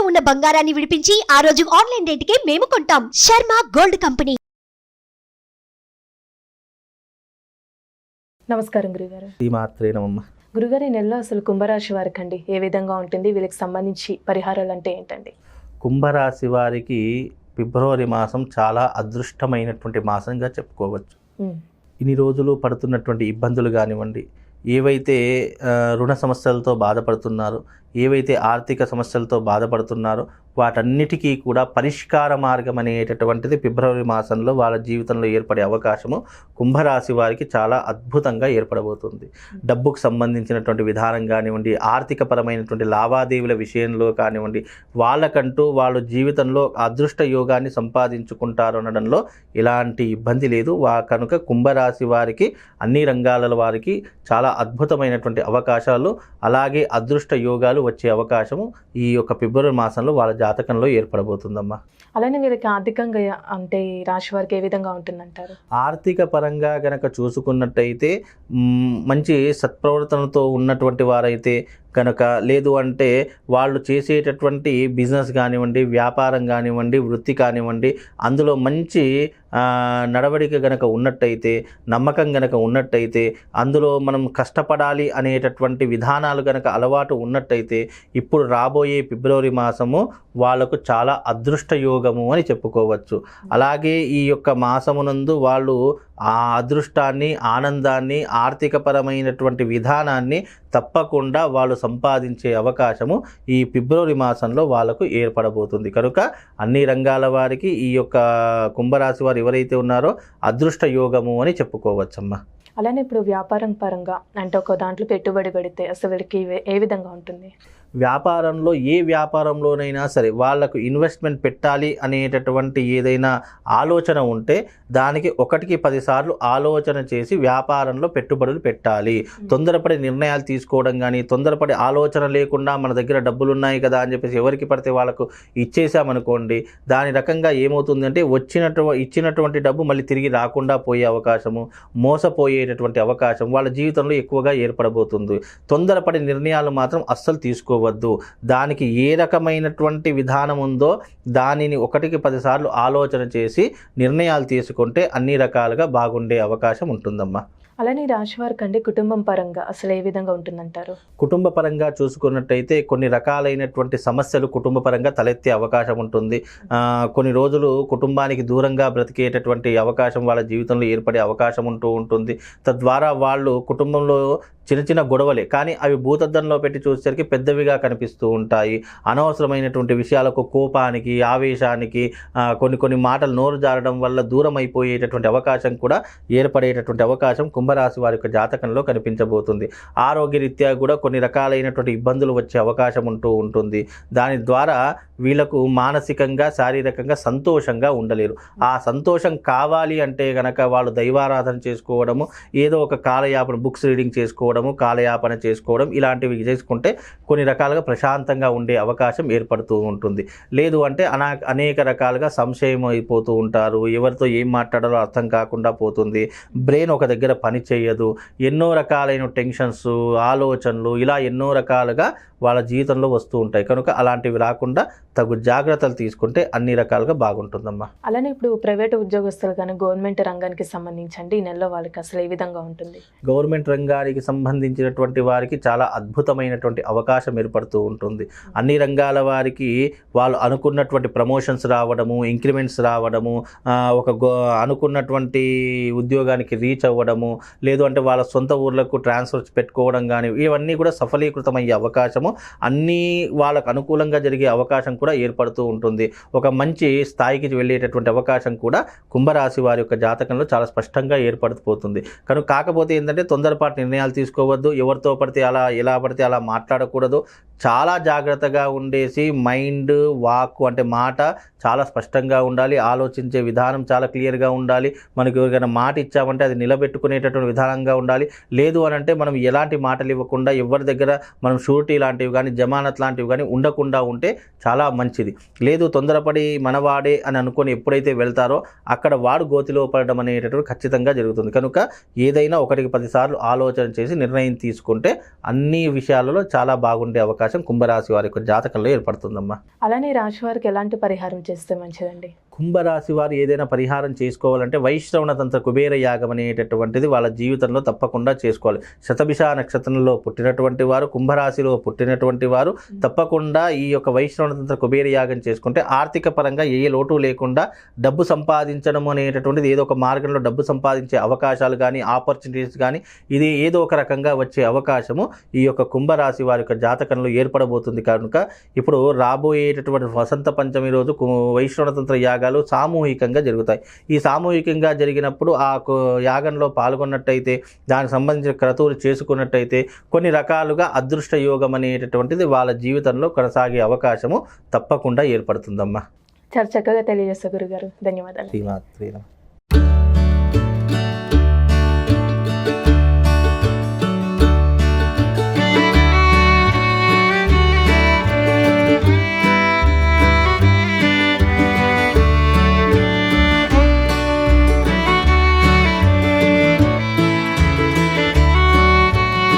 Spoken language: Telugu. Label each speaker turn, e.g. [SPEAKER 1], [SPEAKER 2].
[SPEAKER 1] ఉన్న బంగారాన్ని విడిపించి ఆ రోజు ఆన్లైన్ రేటుకే మేము కొంటాం. Sharma gold company.
[SPEAKER 2] నమస్కారం గురుగారు.
[SPEAKER 3] గురుగారు,
[SPEAKER 2] ఈ నెలలో అసలు కుంభరాశి వారికి అండి ఏ విధంగా ఉంటుంది, వీళ్ళకి సంబంధించి పరిహారాలు అంటే ఏంటండి?
[SPEAKER 3] కుంభరాశి వారికి ఫిబ్రవరి మాసం చాలా అదృష్టమైనటువంటి మాసంగా చెప్పుకోవచ్చు. ఇన్ని రోజులు పడుతున్నటువంటి ఇబ్బందులు కానివ్వండి, ఏవైతే రుణ సమస్యలతో బాధపడుతున్నారో, ఏవైతే ఆర్థిక సమస్యలతో బాధపడుతున్నారో వాటన్నిటికీ కూడా పరిష్కార మార్గం అనేటటువంటిది ఫిబ్రవరి మాసంలో వాళ్ళ జీవితంలో ఏర్పడే అవకాశము కుంభరాశి వారికి చాలా అద్భుతంగా ఏర్పడబోతుంది. డబ్బుకు సంబంధించినటువంటి విధానం కానివ్వండి, ఆర్థికపరమైనటువంటి లావాదేవీల విషయంలో కానివ్వండి, వాళ్ళకంటూ వాళ్ళు జీవితంలో అదృష్ట యోగాన్ని సంపాదించుకుంటారు అనడంలో ఎలాంటి ఇబ్బంది లేదు. కనుక కుంభరాశి వారికి అన్ని రంగాల వారికి చాలా అద్భుతమైనటువంటి అవకాశాలు, అలాగే అదృష్ట యోగాలు వచ్చే అవకాశము ఈ యొక్క ఫిబ్రవరి మాసంలో వాళ్ళ జాతకంలో ఏర్పడబోతుందమ్మా.
[SPEAKER 2] అలానే వీళ్ళకి ఆర్థికంగా అంటే ఈ రాశి వారికి ఏ విధంగా ఉంటుందంటారు?
[SPEAKER 3] ఆర్థిక పరంగా గనక చూసుకున్నట్టయితే మంచి సత్ప్రవర్తనతో ఉన్నటువంటి వారైతే కనుక, లేదు అంటే వాళ్ళు చేసేటటువంటి బిజినెస్ కానివ్వండి, వ్యాపారం కానివ్వండి, వృత్తి కానివ్వండి, అందులో మంచి నడవడిక గనక ఉన్నట్టయితే, నమ్మకం గనక ఉన్నట్టయితే, అందులో మనం కష్టపడాలి అనేటటువంటి విధానాలు గనక అలవాటు ఉన్నట్టయితే ఇప్పుడు రాబోయే ఫిబ్రవరి మాసము వాళ్ళకు చాలా అదృష్ట యోగము అని చెప్పుకోవచ్చు. అలాగే ఈ యొక్క మాసమునందు వాళ్ళు ఆ అదృష్టాన్ని, ఆనందాన్ని, ఆర్థికపరమైనటువంటి విధానాన్ని తప్పకుండా వాళ్ళు సంపాదించే అవకాశము ఈ ఫిబ్రవరి మాసంలో వాళ్ళకు ఏర్పడబోతుంది. కనుక అన్ని రంగాల వారికి ఈ యొక్క కుంభరాశి వారు ఎవరైతే ఉన్నారో అదృష్ట యోగము అని చెప్పుకోవచ్చమ్మా.
[SPEAKER 2] అలానే ఇప్పుడు వ్యాపారం పరంగా అంటే ఒక దాంట్లో పెట్టుబడి పెడితే అసలు వీళ్ళకి ఏ విధంగా ఉంటుంది?
[SPEAKER 3] వ్యాపారంలో ఏ వ్యాపారంలోనైనా సరే వాళ్ళకు ఇన్వెస్ట్మెంట్ పెట్టాలి అనేటటువంటి ఏదైనా ఆలోచన ఉంటే దానికి 1కి 10 సార్లు ఆలోచన చేసి వ్యాపారంలో పెట్టుబడులు పెట్టాలి. తొందరపడి నిర్ణయాలు తీసుకోవడం కానీ, తొందరపడి ఆలోచన లేకుండా మన దగ్గర డబ్బులు ఉన్నాయి కదా అని చెప్పేసి ఎవరికి పడితే వాళ్ళకు ఇచ్చేసామనుకోండి, దాని రకంగా ఏమవుతుందంటే ఇచ్చినటువంటి డబ్బు మళ్ళీ తిరిగి రాకుండా పోయే అవకాశము, మోసపోయేటటువంటి అవకాశం వాళ్ళ జీవితంలో ఎక్కువగా ఏర్పడబోతుంది. తొందరపడి నిర్ణయాలు మాత్రం అస్సలు తీసుకోవద్దు. దానికి ఏ రకమైనటువంటి విధానం ఉందో దానిని 1కి 10 సార్లు ఆలోచన చేసి నిర్ణయాలు తీసుకుంటే అన్ని రకాలుగా బాగుండే అవకాశం ఉంటుందమ్మా.
[SPEAKER 2] అలానే రాశి వారికి అండి కుటుంబం పరంగా అసలు ఏ విధంగా ఉంటుందంటారు?
[SPEAKER 3] కుటుంబ పరంగా చూసుకున్నట్టయితే కొన్ని రకాలైనటువంటి సమస్యలు కుటుంబ పరంగా తలెత్తే అవకాశం ఉంటుంది. కొన్ని రోజులు కుటుంబానికి దూరంగా బ్రతికేటటువంటి అవకాశం వాళ్ళ జీవితంలో ఏర్పడే అవకాశం ఉంటుంది. తద్వారా వాళ్ళు కుటుంబంలో చిన్న చిన్న గొడవలే కానీ అవి భూతద్దంలో పెట్టి చూసేసరికి పెద్దవిగా కనిపిస్తూ ఉంటాయి. అనవసరమైనటువంటి విషయాలకు, కోపానికి, ఆవేశానికి, కొన్ని మాటలు నోరు జారడం వల్ల దూరం అయిపోయేటటువంటి అవకాశం కూడా ఏర్పడేటటువంటి అవకాశం కుంభరాశి వారి యొక్క జాతకంలో కనిపించబోతుంది. ఆరోగ్యరీత్యా కూడా కొన్ని రకాలైనటువంటి ఇబ్బందులు వచ్చే అవకాశం ఉంటుంది. దాని ద్వారా వీళ్ళకు మానసికంగా, శారీరకంగా సంతోషంగా ఉండలేరు. ఆ సంతోషం కావాలి అంటే కనుక వాళ్ళు దైవారాధన చేసుకోవడము, ఏదో ఒక కాలయాపన, బుక్స్ రీడింగ్ చేసుకోవడము, కాలయాపన చేసుకోవడం, ఇలాంటివి చేసుకుంటే కొన్ని రకాలుగా ప్రశాంతంగా ఉండే అవకాశం ఏర్పడుతూ ఉంటుంది. లేదు అంటే అనేక రకాలుగా సంశయం అయిపోతూ ఉంటారు. ఎవరితో ఏం మాట్లాడాలో అర్థం కాకుండా పోతుంది. బ్రెయిన్ ఒక దగ్గర పని చేయదు. ఎన్నో రకాలైన టెన్షన్స్, ఆలోచనలు, ఇలా ఎన్నో రకాలుగా వాళ్ళ జీవితంలో వస్తూ ఉంటాయి. కనుక అలాంటివి రాకుండా తగు జాగ్రత్తలు తీసుకుంటే అన్ని రకాలుగా బాగుంటుందమ్మా.
[SPEAKER 2] అలానే ఇప్పుడు ప్రైవేట్ ఉద్యోగస్తులు కానీ గవర్నమెంట్ రంగానికి సంబంధించండి ఈ నెలలో వాళ్ళకి అసలు ఏ విధంగా ఉంటుంది?
[SPEAKER 3] గవర్నమెంట్ రంగానికి సంబంధించినటువంటి వారికి చాలా అద్భుతమైనటువంటి అవకాశం ఏర్పడుతూ ఉంటుంది. అన్ని రంగాల వారికి వాళ్ళు అనుకున్నటువంటి ప్రమోషన్స్ రావడము, ఇంక్రిమెంట్స్ రావడము, అనుకున్నటువంటి ఉద్యోగానికి రీచ్ అవ్వడము, లేదు అంటే వాళ్ళ సొంత ఊర్లకు ట్రాన్స్ఫర్స్ పెట్టుకోవడం కానీ, ఇవన్నీ కూడా సఫలీకృతమయ్యే అవకాశము, అన్నీ వాళ్ళకు అనుకూలంగా జరిగే అవకాశం కూడా ఏర్పడుతూ ఉంటుంది. ఒక మంచి స్థాయికి వెళ్ళేటటువంటి అవకాశం కూడా కుంభరాశి వారి యొక్క జాతకంలో చాలా స్పష్టంగా ఏర్పడిపోతుంది. కనుక కాకపోతే ఏంటంటే తొందరపాటు నిర్ణయాలు తీసుకోవద్దు, ఎవరితో పడితే అలా, ఎలా పడితే అలా మాట్లాడకూడదు. చాలా జాగ్రత్తగా ఉండేసి మైండ్, వాక్ అంటే మాట చాలా స్పష్టంగా ఉండాలి. ఆలోచించే విధానం చాలా క్లియర్గా ఉండాలి. మనకు ఎవరికైనా మాట ఇచ్చామంటే అది నిలబెట్టుకునేటటువంటి విధానంగా ఉండాలి. లేదు అని అంటే మనం ఎలాంటి మాటలు ఇవ్వకుండా, ఎవరి దగ్గర మనం షూరిటీ లాంటివి కానీ, జమానత్ లాంటివి కానీ ఉండకుండా ఉంటే చాలా మంచిది. లేదు తొందరపడి మనవాడే అని అనుకొని ఎప్పుడైతే వెళ్తారో అక్కడ వాడు గోతిలో పడడం అనేటటువంటి ఖచ్చితంగా జరుగుతుంది. కనుక ఏదైనా 1కి 10 సార్లు ఆలోచన చేసి నిర్ణయం తీసుకుంటే అన్ని విషయాలలో చాలా బాగుండే అవకాశం అవకాశం కుంభరాశి వారి యొక్క జాతకంలో ఏర్పడుతుందమ్మా.
[SPEAKER 2] అలానే రాశి వారికి ఎలాంటి పరిహారం చేస్తే మంచిదండి?
[SPEAKER 3] కుంభరాశి వారు ఏదైనా పరిహారం చేసుకోవాలంటే వైశ్రవణ తంత్ర కుబేర యాగం అనేటటువంటిది వాళ్ళ జీవితంలో తప్పకుండా చేసుకోవాలి. శతభిష నక్షత్రంలో పుట్టినటువంటి వారు, కుంభరాశిలో పుట్టినటువంటి వారు తప్పకుండా ఈ యొక్క వైశ్రవణ తంత్ర కుబేర యాగం చేసుకుంటే ఆర్థిక పరంగా ఏ లోటు లేకుండా డబ్బు సంపాదించడం అనేటటువంటిది ఏదో ఒక మార్గంలో డబ్బు సంపాదించే అవకాశాలు కానీ ఆపర్చునిటీస్ కానీ ఇది ఏదో ఒక రకంగా వచ్చే అవకాశము ఈ యొక్క కుంభరాశి వారి యొక్క జాతకంలో ఏర్పడబోతుంది. కనుక ఇప్పుడు రాబోయేటటువంటి వసంత పంచమి రోజు వైశ్రవణ తంత్ర యాగాలు సామూహికంగా జరుగుతాయి. ఈ సామూహికంగా జరిగినప్పుడు ఆ యాగంలో పాల్గొన్నట్టయితే, దానికి సంబంధించిన క్రతువులు చేసుకున్నట్టయితే కొన్ని రకాలుగా అదృష్ట యోగం అనేటటువంటిది వాళ్ళ జీవితంలో కొనసాగే అవకాశము తప్పకుండా ఏర్పడుతుందమ్మా.
[SPEAKER 2] చాలా చక్కగా తెలియజేస్తారు గురుగారు. ధన్యవాదాలు.
[SPEAKER 3] శ్రీమాత్రే నమః.